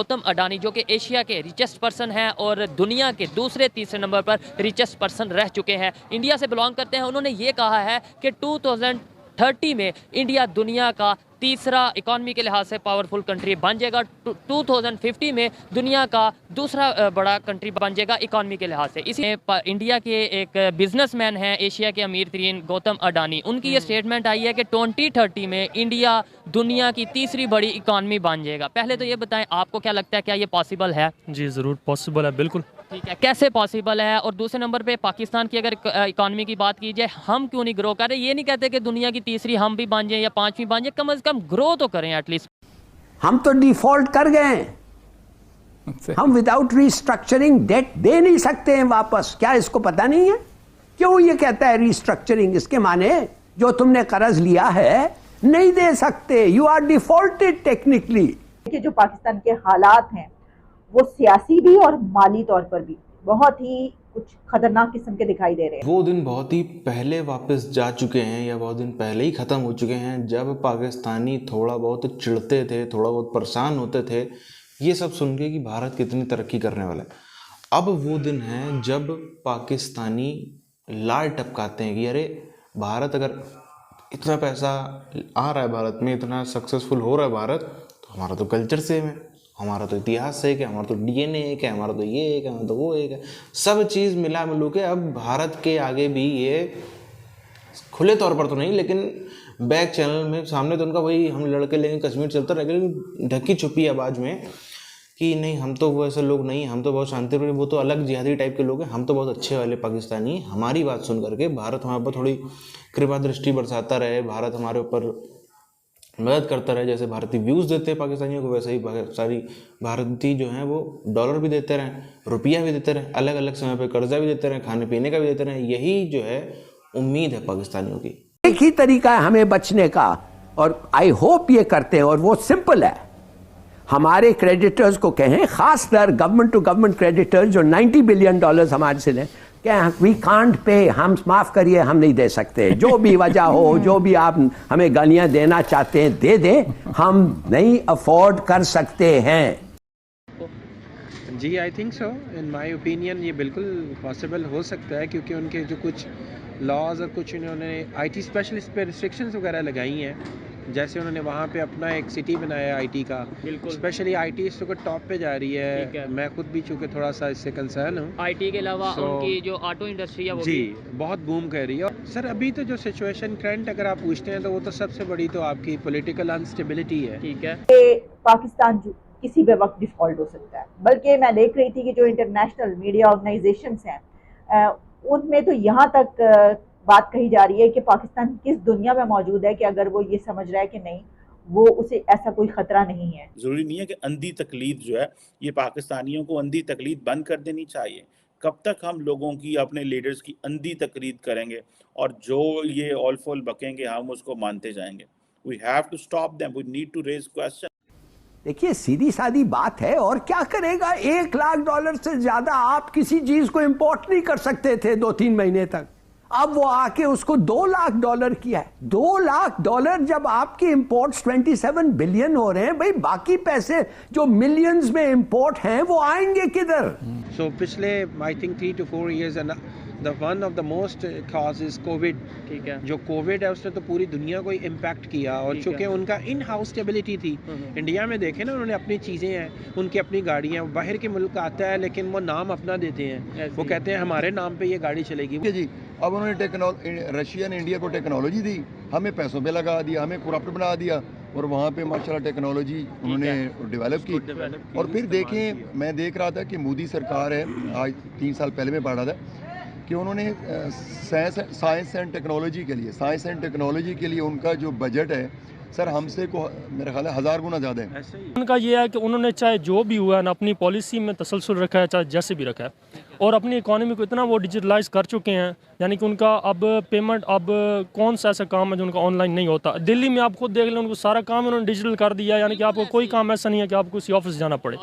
गौतम अडानी जो कि एशिया के रिचेस्ट पर्सन हैं और दुनिया के दूसरे तीसरे नंबर पर रिचेस्ट पर्सन रह चुके हैं, इंडिया से बिलोंग करते हैं। उन्होंने ये कहा है कि 2030 में इंडिया दुनिया का तीसरा इकॉनमी के लिहाज से पावरफुल कंट्री बन जाएगा। 2050 में दुनिया का दूसरा बड़ा कंट्री बन जाएगा इकॉनमी के लिहाज से। इसी इंडिया के एक बिजनेसमैन हैं, एशिया के अमीर तरीन गौतम अडानी, उनकी ये स्टेटमेंट आई है कि 2030 में इंडिया दुनिया की तीसरी बड़ी इकॉनमी बन जाएगा। पहले तो ये बताएं, आपको क्या लगता है, क्या ये पॉसिबल है? जी ज़रूर पॉसिबल है, बिल्कुल। ठीक है, कैसे पॉसिबल है? और दूसरे नंबर पे पाकिस्तान की अगर इकॉनमी की बात की जाए, हम क्यों नहीं ग्रो कर रहे? ये नहीं कहते कि दुनिया की तीसरी हम भी बन जाए या पांचवी बन जाए, कम से कम ग्रो तो करें एटलीस्ट। हम तो डिफॉल्ट कर गए हैं। हम विदाउट रिस्ट्रक्चरिंग डेट दे नहीं सकते हैं वापस। क्या इसको पता नहीं है? क्यों ये कहता है रिस्ट्रक्चरिंग? इसके माने जो तुमने कर्ज लिया है नहीं दे सकते, यू आर डिफॉल्टेड टेक्निकली। जो पाकिस्तान के हालात हैं वो सियासी भी और माली तौर पर भी बहुत ही कुछ खतरनाक किस्म के दिखाई दे रहे हैं। वो दिन बहुत ही पहले वापस जा चुके हैं या बहुत दिन पहले ही ख़त्म हो चुके हैं, जब पाकिस्तानी थोड़ा बहुत चिढ़ते थे, थोड़ा बहुत परेशान होते थे ये सब सुन के कि भारत कितनी तरक्की करने वाला है। अब वो दिन है जब पाकिस्तानी लार टपकाते हैं कि अरे भारत अगर इतना पैसा आ रहा है, भारत में इतना सक्सेसफुल हो रहा है भारत, तो हमारा तो कल्चर सेम है, हमारा तो इतिहास एक है, हमारा तो डीएनए एक है, हमारा तो ये एक है, हमारा तो वो एक है, सब चीज़ मिला मिलू के अब भारत के आगे भी ये खुले तौर पर तो नहीं लेकिन बैक चैनल में सामने तो उनका वही हम लड़के लेंगे कश्मीर चलता रहे, लेकिन ढकी छुपी आवाज़ में कि नहीं हम तो वो ऐसे लोग नहीं, हम तो बहुत शांतिप्रिय, वो तो अलग जिहादी टाइप के लोग हैं, हम तो बहुत अच्छे वाले पाकिस्तानी। हमारी बात सुन करके भारत हमारे ऊपर थोड़ी कृपा दृष्टि बरसाता रहे, भारत हमारे ऊपर मदद करता रहे, जैसे भारतीय व्यूज़ देते हैं पाकिस्तानियों को वैसे ही सारी भारतीय जो हैं वो डॉलर भी देते रहें, रुपया भी देते रहें, अलग अलग समय पर कर्जा भी देते रहें, खाने पीने का भी देते रहें। यही जो है उम्मीद है पाकिस्तानियों की। एक ही तरीका है हमें बचने का और आई होप ये करते हैं, और वो सिंपल है। हमारे क्रेडिटर्स को कहें, खासकर गवर्नमेंट टू गवर्नमेंट क्रेडिटर्स जो $90 बिलियन हमारे से लें, क्या वी कांट पे, हम माफ़ करिए हम नहीं दे सकते, जो भी वजह हो, जो भी आप हमें गालियां देना चाहते हैं दे दें, हम नहीं अफोर्ड कर सकते हैं। जी I think so, in my opinion ये बिल्कुल पॉसिबल हो सकता है, क्योंकि उनके जो कुछ लॉज और कुछ उन्होंने आईटी स्पेशलिस्ट पे रिस्ट्रिक्शंस वगैरह लगाई हैं, जैसे उन्होंने वहाँ पे अपना एक सिटी बनाया आईटी का, बिल्कुल स्पेशली आईटी इस वक्त टॉप पे जा रही है। मैं खुद भी चूँकि थोड़ा सा इससे कंसर्न हूँ। आईटी के अलावा उनकी जो ऑटो इंडस्ट्री है वो जी बहुत बूम कर रही है। और सर अभी तो जो सिचुएशन करंट अगर आप पूछते हैं तो वो तो सबसे बड़ी तो आपकी पॉलिटिकल अनस्टेबिलिटी है। ठीक है, पाकिस्तान किसी भी वक्त डिफॉल्ट हो सकता है। बल्कि मैं देख रही थी कि जो इंटरनेशनल मीडिया ऑर्गेनाइजेशंस हैं उनमें तो यहाँ तक बात कही जा रही है कि पाकिस्तान किस दुनिया में मौजूद है कि अगर वो ये समझ रहा है कि नहीं वो उसे ऐसा कोई खतरा नहीं है। जरूरी नहीं है कि अंधी तकलीद जो है ये पाकिस्तानियों को अंधी तकलीद बंद कर देनी चाहिए। कब तक हम लोगों की, अपने लीडर्स की अंधी तकलीद करेंगे और जो ये ऑल फॉल बकेंगे हम उसको मानते जाएंगे? We have to stop them, we need to raise question. देखिए सीधी सादी बात है, और क्या करेगा? $1 लाख से ज्यादा आप किसी चीज को इंपोर्ट नहीं कर सकते थे 2-3 महीने तक। अब वो आके उसको $2 लाख किया है। $2 लाख जब आपके इंपोर्ट्स 27 बिलियन हो रहे हैं, भाई बाकी पैसे जो मिलियंस में इंपोर्ट हैं वो आएंगे किधर? सो पिछले I think 3 to 4 years the one of the most cause is Covid. ठीक है, जो कोविड है उसने तो पूरी दुनिया को ही इम्पैक्ट किया, और चूंकि उनका इन हाउस स्टेबिलिटी थी। इंडिया में देखें ना, उन्होंने अपनी चीज़ें हैं, उनकी अपनी गाड़ियाँ, बाहर के मुल्क आता है लेकिन वो नाम अपना देते हैं, वो कहते हैं हमारे नाम पे ये गाड़ी चलेगी जी। अब उन्होंने रशिया ने इंडिया को टेक्नोलॉजी दी, हमें पैसों पे लगा दिया, हमें करप्ट बना दिया, और वहाँ पे माशाल्लाह टेक्नोलॉजी उन्होंने डेवलप की। और फिर देखें, मैं देख रहा था कि मोदी सरकार है, आज 3 साल पहले मैं पढ़ रहा था कि उन्होंने साइंस एंड टेक्नोलॉजी के लिए उनका जो बजट है सर हमसे को मेरा ख्याल है 1000 गुना ज़्यादा है। उनका ये है कि उन्होंने चाहे जो भी हुआ ना अपनी पॉलिसी में तसलसल रखा है, चाहे जैसे भी रखा है, और अपनी इकोनॉमी को इतना वो डिजिटलाइज कर चुके हैं, यानी कि उनका अब पेमेंट, अब कौन सा ऐसा काम है जो उनका ऑनलाइन नहीं होता। दिल्ली में आप खुद देख लें, उनको सारा काम उन्होंने डिजिटल कर दिया, यानी कि आपको कोई काम ऐसा नहीं है कि आपको किसी ऑफिस जाना पड़े।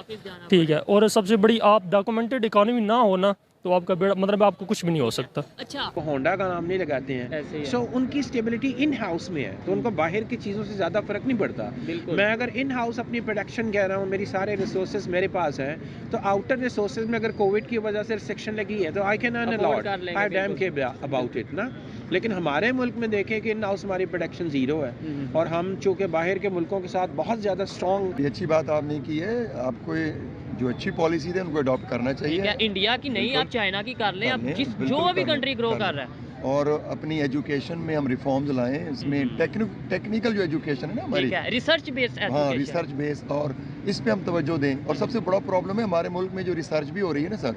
ठीक है, और सबसे बड़ी आप डॉक्यूमेंटेड इकोनॉमी ना हो ना तो आपका बेड़ा मतलब आपको कुछ भी नहीं हो सकता। अच्छा, वो होंडा का नाम नहीं लगाते हैं, सो उनकी स्टेबिलिटी इन हाउस में है, तो उनको बाहर की चीज़ों से ज़्यादा फर्क नहीं पड़ता। मैं अगर इन हाउस अपनी प्रोडक्शन कह रहा हूँ, मेरी सारे रिसोर्सेज मेरे पास हैं, तो आउटर रिसोर्सेज में अगर कोविड की वजह से रिस्ट्रिक्शन लगी है तो I can earn a lot, I dam care about it ना। लेकिन हमारे मुल्क में देखें कि इन हाउस हमारी प्रोडक्शन ज़ीरो है, और हम चूँकि बाहर के मुल्कों के साथ बहुत ज़्यादा स्ट्रॉन्ग। ये अच्छी बात आपने की है, आपको ये जो अच्छी पॉलिसी है उनको अडॉप्ट करना चाहिए। ठीक है, इंडिया की नहीं, आप चाइना की कर लें, आप जिस जो भी कंट्री ग्रो कर रहा है। और अपनी एजुकेशन में हम रिफॉर्म्स लाएं, इसमें टेक्निकल जो एजुकेशन है ना हमारी, रिसर्च बेस्ड हाँ रिसर्च बेस्ड, और इस पे हम तवज्जो दें। और सबसे बड़ा प्रॉब्लम है हमारे मुल्क में जो रिसर्च भी हो रही है ना सर,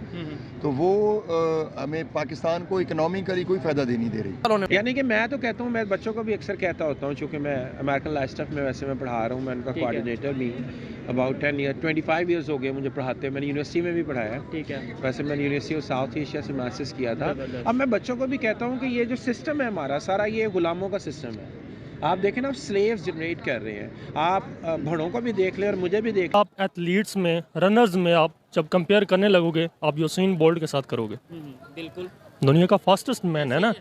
तो वो हमें पाकिस्तान को इकोनॉमिकली कोई फ़ायदा दे नहीं दे रही। यानी कि मैं तो कहता हूँ, मैं बच्चों को भी अक्सर कहता होता हूँ, चूँकि मैं अमेरिकन लाइफ स्टाफ में वैसे मैं पढ़ा रहा हूँ, मैं उनका कोऑर्डिनेटर भी अबाउट 25 ईयर्स हो गए मुझे पढ़ाते हैं। मैंने यूनिवर्सिटी में भी पढ़ाया है, ठीक है। वैसे मैंने यूनिवर्सिटी ऑफ साउथ एशिया से मास्टर्स किया था। अब मैं बच्चों को भी कहता हूँ कि ये जो सिस्टम है हमारा सारा, ये गुलामों का सिस्टम है। आप देखें ना, आप स्लेव्स जनरेट कर रहे हैं। आप भड़ों को भी देख लें और मुझे भी देख। आप एथलीट्स में, रनर्स में आप जब कंपेयर करने लगोगे, आप यूसेन बोल्ट के साथ करोगे। बिल्कुल, दुनिया का फास्टेस्ट मैन है ना,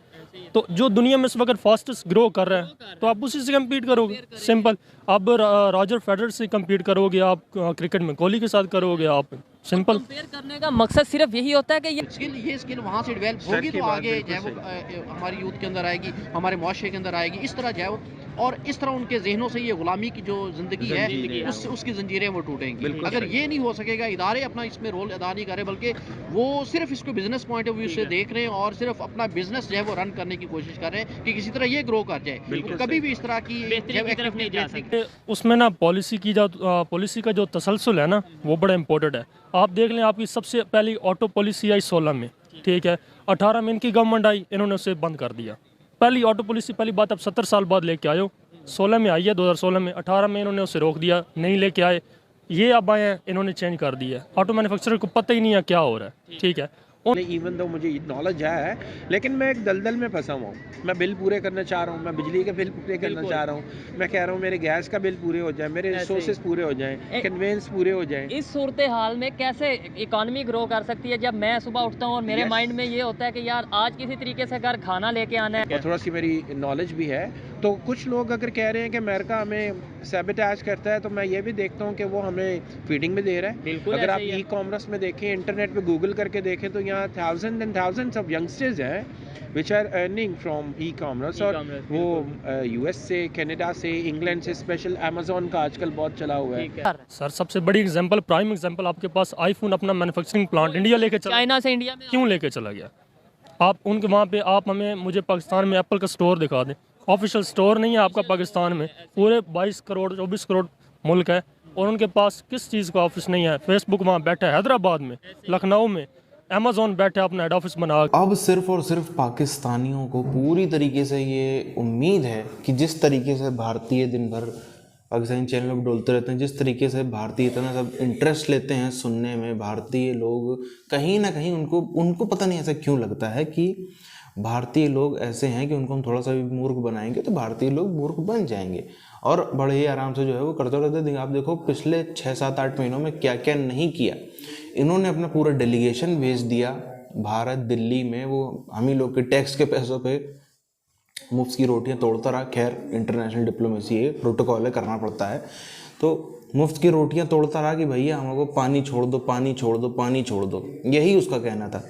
तो जो दुनिया में इस वक्त फास्टेस्ट ग्रो कर रहा है, तो आप उसी से कम्पीट करोगे। सिंपल। आप रॉजर फेडरर से कम्पीट करोगे, आप क्रिकेट में कोहली के साथ करोगे, आप सिंपल। कंपेयर करने का मकसद सिर्फ यही होता है कि ये स्किल वहाँ से डेवलप होगी तो आगे जो है वो हमारी यूथ के अंदर आएगी, हमारे मुआशरे के अंदर आएगी। इस तरह जो है वो, और इस तरह उनके जहनों से ये गुलामी की जो जिंदगी है उसकी जंजीरें वो टूटेंगी। अगर ये नहीं हो सकेगा, इदारे अपना इसमें रोल अदा नहीं करे, बल्कि वो सिर्फ इसको बिजनेस पॉइंट ऑफ व्यू से देख रहे हैं और सिर्फ अपना बिजनेस जो है वो रन करने की कोशिश कर रहे हैं कि किसी तरह ये ग्रो कर जाए, कभी भी इस तरह की तरफ नहीं जा सकते। उसमें ना पॉलिसी का जो तसलसल है ना, वो बड़ा इंपॉर्टेंट है। आप देख लें, आपकी सबसे पहली ऑटो पॉलिसी आई 16 में, ठीक है। 18 में इनकी गवर्नमेंट आई, इन्होंने उसे बंद कर दिया। पहली ऑटो पॉलिसी, पहली बात, अब 70 साल बाद लेके आए हो। 16 में आई है, 2016 में। 18 में इन्होंने उसे रोक दिया, नहीं लेके आए। ये अब आए हैं, इन्होंने चेंज कर दिया। ऑटो मैन्युफैक्चरर को पता ही नहीं है क्या हो रहा है, ठीक है। इवन दो मुझे नॉलेज है, लेकिन मैं एक दलदल में फंसा हुआ हूँ। मैं बिल पूरे करना चाह रहा हूँ, मैं बिजली के बिल पूरे करना चाह रहा हूँ, मैं कह रहा हूँ मेरे गैस का बिल पूरे हो जाए, मेरे रिसोर्सेज पूरे हो जाएं, कन्वेंस पूरे हो जाएं। इस सूरत हाल में कैसे इकॉनमी ग्रो कर सकती है, जब मैं सुबह उठता हूँ और मेरे माइंड में ये होता है कि यार आज किसी तरीके से घर खाना लेके आना है। और थोड़ा सी मेरी नॉलेज भी है, तो कुछ लोग अगर कह रहे हैं कि अमेरिका हमें सैबोटेज करता है, तो मैं ये भी देखता हूँ कि वो हमें फीडिंग में दे रहा है। बिल्कुल, अगर आप ई कॉमर्स में देखें, इंटरनेट पे गूगल करके देखें, तो यहाँ thousands of youngsters हैं which are earning from e-commerce। और वो यूएस से, कनाडा से, इंग्लैंड से, स्पेशल अमेज़न का आजकल बहुत चला हुआ है। सर सबसे बड़ी एग्जांपल, प्राइम एग्जांपल, आपके पास आईफोन अपना मैन्युफैक्चरिंग प्लांट इंडिया लेके चला, चाइना से इंडिया में क्यों लेके चला गया? आप उनके वहाँ पे, आप मुझे पाकिस्तान में एप्पल का स्टोर दिखा दें। ऑफिशियल स्टोर नहीं है आपका पाकिस्तान में। पूरे 22 करोड़ 24 करोड़ मुल्क है और उनके पास किस चीज़ का ऑफिस नहीं है। फेसबुक वहाँ बैठा है हैदराबाद में, लखनऊ में, अमेज़न बैठा अपना हेड ऑफिस बना। अब सिर्फ और सिर्फ पाकिस्तानियों को पूरी तरीके से ये उम्मीद है कि जिस तरीके से भारतीय दिन भर पाकिस्तानी चैनलों पर डोलते रहते हैं, जिस तरीके से भारतीय इतना सब इंटरेस्ट लेते हैं सुनने में, भारतीय लोग कहीं ना कहीं उनको पता नहीं ऐसा क्यों लगता है कि भारतीय लोग ऐसे हैं कि उनको हम थोड़ा सा भी मूर्ख बनाएंगे तो भारतीय लोग मूर्ख बन जाएंगे और बड़े ही आराम से जो है वो करते रहते हैं। आप देखो पिछले 6-7-8 महीनों में क्या क्या नहीं किया इन्होंने। अपना पूरा डेलीगेशन भेज दिया भारत, दिल्ली में। वो हम ही लोग के टैक्स के पैसों पे मुफ्त की रोटियां तोड़ता रहा। खैर इंटरनेशनल डिप्लोमेसी है, प्रोटोकॉल है, करना पड़ता है। तो मुफ्त की रोटियां तोड़ता रहा कि भैया हमको पानी छोड़ दो, पानी छोड़ दो, पानी छोड़ दो, यही उसका कहना था।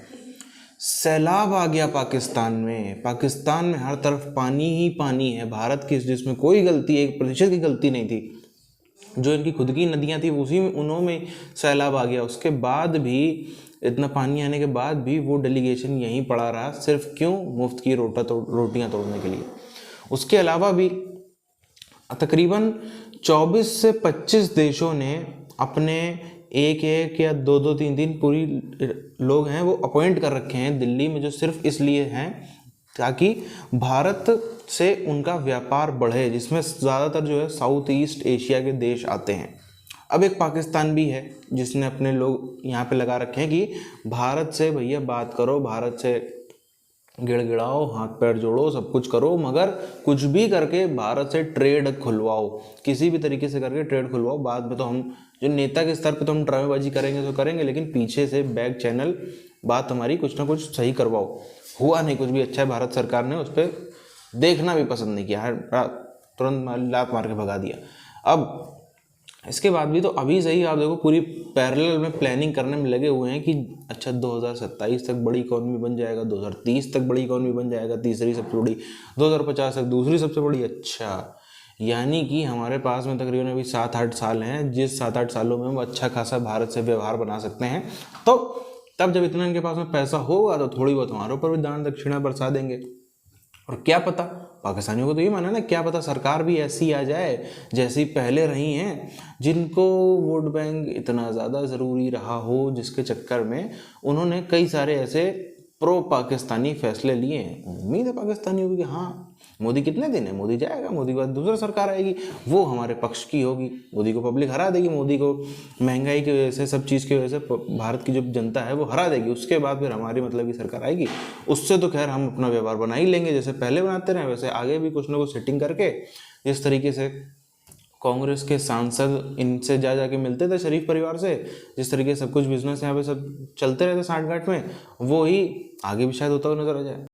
सैलाब आ गया पाकिस्तान में हर तरफ पानी ही पानी है। भारत की जिसमें कोई गलती 1% की गलती नहीं थी, जो इनकी खुद की नदियां थी उसी में उनमें सैलाब आ गया। उसके बाद भी, इतना पानी आने के बाद भी वो डेलीगेशन यहीं पड़ा रहा। सिर्फ क्यों? मुफ्त की रोटियां तोड़ने के लिए। उसके अलावा भी तकरीबन 24 से 25 देशों ने अपने एक या 2-3 पूरी लोग हैं वो अपॉइंट कर रखे हैं दिल्ली में, जो सिर्फ इसलिए हैं ताकि भारत से उनका व्यापार बढ़े, जिसमें ज़्यादातर जो है साउथ ईस्ट एशिया के देश आते हैं। अब एक पाकिस्तान भी है जिसने अपने लोग यहाँ पे लगा रखे हैं कि भारत से भैया बात करो, भारत से गिड़गिड़ाओ, हाथ पैर जोड़ो, सब कुछ करो, मगर कुछ भी करके भारत से ट्रेड खुलवाओ, किसी भी तरीके से करके ट्रेड खुलवाओ। बाद में तो हम जो नेता के स्तर पे तो हम ड्रामेबाजी करेंगे तो करेंगे, लेकिन पीछे से बैक चैनल बात हमारी कुछ ना कुछ सही करवाओ। हुआ नहीं कुछ भी अच्छा है, भारत सरकार ने उस पर देखना भी पसंद नहीं किया, तुरंत लात मार के भगा दिया। अब इसके बाद भी तो अभी सही आप देखो पूरी पैरेलल में प्लानिंग करने में लगे हुए हैं कि अच्छा 2027 तक बड़ी इकॉनमी बन जाएगा, 2030 तक बड़ी इकॉनमी बन जाएगा, तीसरी सबसे बड़ी, 2050 तक दूसरी सबसे बड़ी। अच्छा, यानी कि हमारे पास में तकरीबन अभी 7-8 साल हैं, जिस 7-8 सालों में हम अच्छा खासा भारत से व्यवहार बना सकते हैं। तो तब जब इतना इनके पास में पैसा होगा तो थोड़ी बहुत हमारे ऊपर भी दान दक्षिणा बरसा देंगे। और क्या पता, पाकिस्तानियों को तो ये माना ना, क्या पता सरकार भी ऐसी आ जाए जैसी पहले रही हैं, जिनको वोट बैंक इतना ज़्यादा ज़रूरी रहा हो, जिसके चक्कर में उन्होंने कई सारे ऐसे प्रो पाकिस्तानी फैसले लिए हैं। उम्मीद है पाकिस्तानियों की कि हाँ मोदी कितने दिन है, मोदी जाएगा, मोदी के बाद दूसरा सरकार आएगी, वो हमारे पक्ष की होगी, मोदी को पब्लिक हरा देगी, मोदी को महंगाई की वजह से, सब चीज़ की वजह से भारत की जो जनता है वो हरा देगी। उसके बाद फिर हमारी मतलब की सरकार आएगी, उससे तो खैर हम अपना व्यवहार बना ही लेंगे, जैसे पहले बनाते रहे वैसे आगे भी कुछ ना कुछ सेटिंग करके। जिस तरीके से कांग्रेस के सांसद इनसे जाके मिलते थे शरीफ परिवार से, जिस तरीके से सब कुछ बिजनेस यहाँ पे सब चलते रहते सांठ गांठ में, वो ही आगे भी शायद होता हुआ नजर आ जाए।